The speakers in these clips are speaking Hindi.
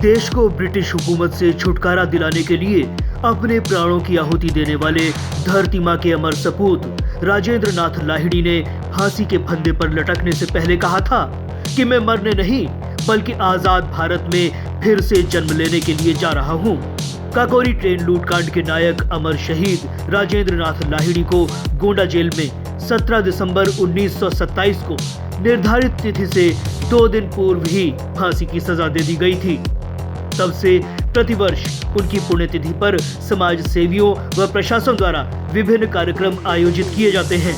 देश को ब्रिटिश हुकूमत से छुटकारा दिलाने के लिए अपने प्राणों की आहुति देने वाले धरती मां के अमर सपूत राजेंद्र नाथ लाहिड़ी ने फांसी के फंदे पर लटकने से पहले कहा था कि मैं मरने नहीं बल्कि आजाद भारत में फिर से जन्म लेने के लिए जा रहा हूं। काकोरी ट्रेन लूटकांड के नायक अमर शहीद राजेंद्र नाथ लाहिड़ी को गोंडा जेल में 17 दिसंबर 1927 को निर्धारित तिथि से 2 दिन पूर्व ही फांसी की सजा दे दी गई थी। तब से प्रतिवर्ष उनकी पुण्यतिथि पर समाज सेवियों व प्रशासन द्वारा विभिन्न कार्यक्रम आयोजित किए जाते हैं।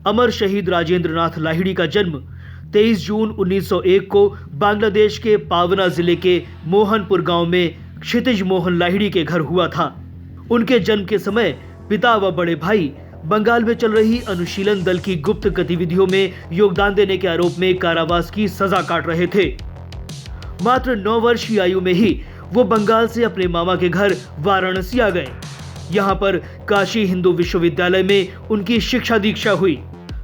अमर शहीद राजेंद्र नाथ लाहिड़ी का जन्म 23 जून 1901 को बांग्लादेश के पावना जिले के मोहनपुर गांव में क्षितिज मोहन लाहिड़ी के घर हुआ था। उनके जन्म के समय पिता व बड़े भाई बंगाल में चल रही अनुशीलन दल की गुप्त गतिविधियों में योगदान देने के आरोप में कारावास की सजा काट रहे थे। मात्र 9 वर्ष की आयु में ही वो बंगाल से अपने मामा के घर वाराणसी आ गए। यहाँ पर काशी हिंदू विश्वविद्यालय में उनकी शिक्षा दीक्षा हुई।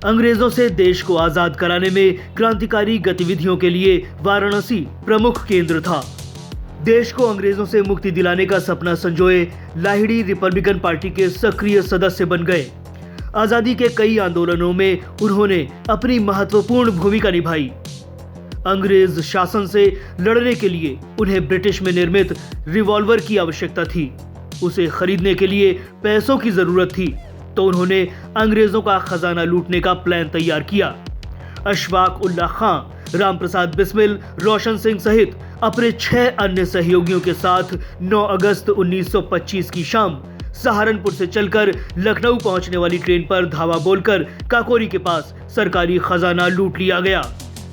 अंग्रेजों से देश को आजाद कराने में क्रांतिकारी गतिविधियों के लिए वाराणसी प्रमुख केंद्र था। देश को अंग्रेजों से मुक्ति दिलाने का सपना संजोए लाहिड़ी रिपब्लिकन पार्टी के सक्रिय सदस्य बन गए। आजादी के कई आंदोलनों में उन्होंने अपनी महत्वपूर्ण भूमिका निभाई। अंग्रेज शासन से लड़ने के लिए उन्हें ब्रिटिश में निर्मित रिवॉल्वर की आवश्यकता थी। उसे खरीदने के लिए पैसों की जरूरत थी, तो उन्होंने अंग्रेजों का खजाना लूटने का प्लान तैयार किया। अशफाक उल्लाह खां, राम प्रसाद बिस्मिल, रोशन सिंह सहित अपने 6 अन्य सहयोगियों के साथ 9 अगस्त 1925 की शाम सहारनपुर से चलकर लखनऊ पहुंचने वाली ट्रेन पर धावा बोलकर काकोरी के पास सरकारी खजाना लूट लिया गया।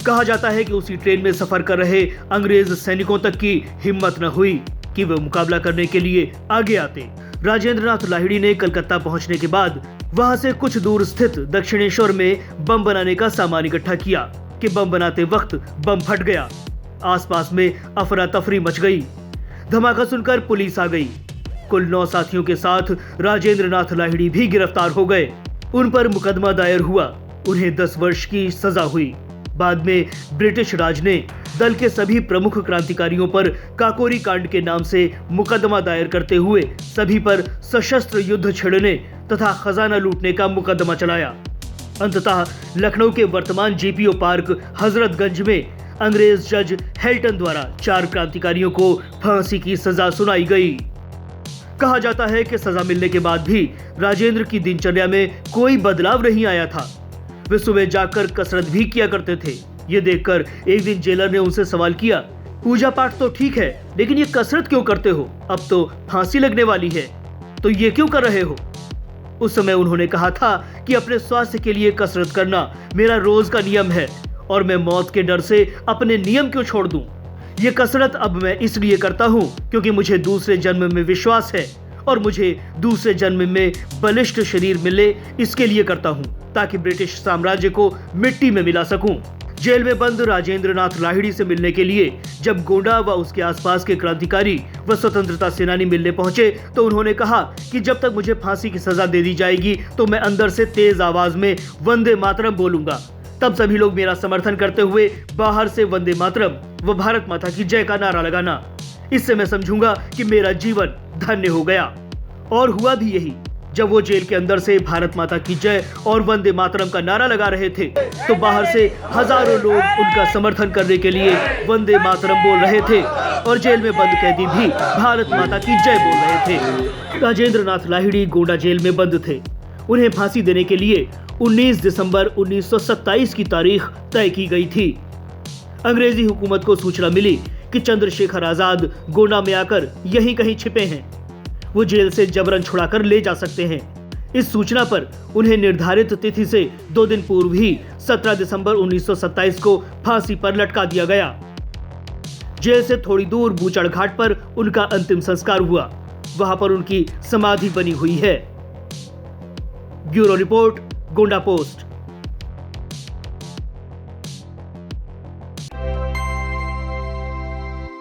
कहा जाता है कि उसी ट्रेन में सफर कर रहे अंग्रेज सैनिकों तक की हिम्मत न हुई कि वे मुकाबला करने के लिए आगे आते। राजेंद्र नाथ लाहिड़ी ने कलकत्ता पहुंचने के बाद वहां से कुछ दूर स्थित दक्षिणेश्वर में बम बनाने का सामान इकट्ठा किया कि बम बनाते वक्त बम फट गया। आसपास में अफरा तफरी मच गई। धमाका सुनकर पुलिस आ गई। कुल 9 साथियों के साथ राजेंद्र नाथ लाहिड़ी भी गिरफ्तार हो गए। उन पर मुकदमा दायर हुआ। उन्हें 10 वर्ष की सजा हुई। बाद में ब्रिटिश राज ने दल के सभी प्रमुख क्रांतिकारियों पर काकोरी कांड के नाम से मुकदमा दायर करते हुए सभी पर सशस्त्र युद्ध छेड़ने तथा खजाना लूटने का मुकदमा चलाया। अंततः लखनऊ के वर्तमान जीपीओ पार्क हजरतगंज में अंग्रेज जज हेल्टन द्वारा 4 क्रांतिकारियों को फांसी की सजा सुनाई गई। कहा जाता है कि सजा मिलने के बाद भी राजेंद्र की दिनचर्या में कोई बदलाव नहीं आया था। वे सुबह जाकर कसरत भी किया करते थे। ये देखकर एक दिन जेलर ने उनसे सवाल किया, पूजा पाठ तो ठीक है, लेकिन ये कसरत क्यों करते हो? अब तो फांसी लगने वाली है, तो ये क्यों कर रहे हो? उस समय उन्होंने कहा था कि अपने स्वास्थ्य के लिए कसरत करना मेरा रोज का नियम है और मैं मौत के डर से अपने नियम क्यों छोड़ दूं? ये कसरत अब मैं इसलिए करता हूं क्योंकि मुझे दूसरे जन्म में विश्वास है और मुझे दूसरे जन्म में बलिष्ठ शरीर मिले, इसके लिए करता हूं ताकि ब्रिटिश साम्राज्य को मिट्टी में मिला सकूं। जेल में बंद राजेंद्र नाथ लाहिड़ी से मिलने के लिए जब गोंडा व उसके आसपास के क्रांतिकारी व स्वतंत्रता सेनानी मिलने पहुंचे तो उन्होंने कहा कि जब तक मुझे फांसी की सजा दे दी जाएगी तो मैं अंदर से तेज आवाज में वंदे मातरम बोलूंगा। तब सभी लोग मेरा समर्थन करते हुए बाहर से वंदे मातरम व भारत माता की जय का नारा लगाना। इससे मैं समझूंगा कि मेरा जीवन धन्य हो गया। और हुआ भी यही। जब वो जेल के अंदर से भारत माता की जय और वंदे मातरम का नारा लगा रहे थे तो बाहर से हजारों लोग उनका समर्थन करने के लिए वंदे मातरम बोल रहे थे और जेल में बंद कैदी भी भारत माता की जय बोल रहे थे। राजेंद्र नाथ लाहिड़ी गोंडा जेल में बंद थे। उन्हें फांसी देने के लिए 19 दिसंबर 1927 की तारीख तय की गई थी। अंग्रेजी हुकूमत को सूचना मिली कि चंद्रशेखर आजाद गोंडा में आकर यहीं कहीं छिपे हैं। वो जेल से जबरन छुड़ाकर ले जा सकते हैं। इस सूचना पर उन्हें निर्धारित तिथि से 2 दिन पूर्व ही 17 दिसंबर 1927 को फांसी पर लटका दिया गया। जेल से थोड़ी दूर बूचड़ घाट पर उनका अंतिम संस्कार हुआ। वहां पर उनकी समाधि बनी हुई है। Bureau report, Gonda post.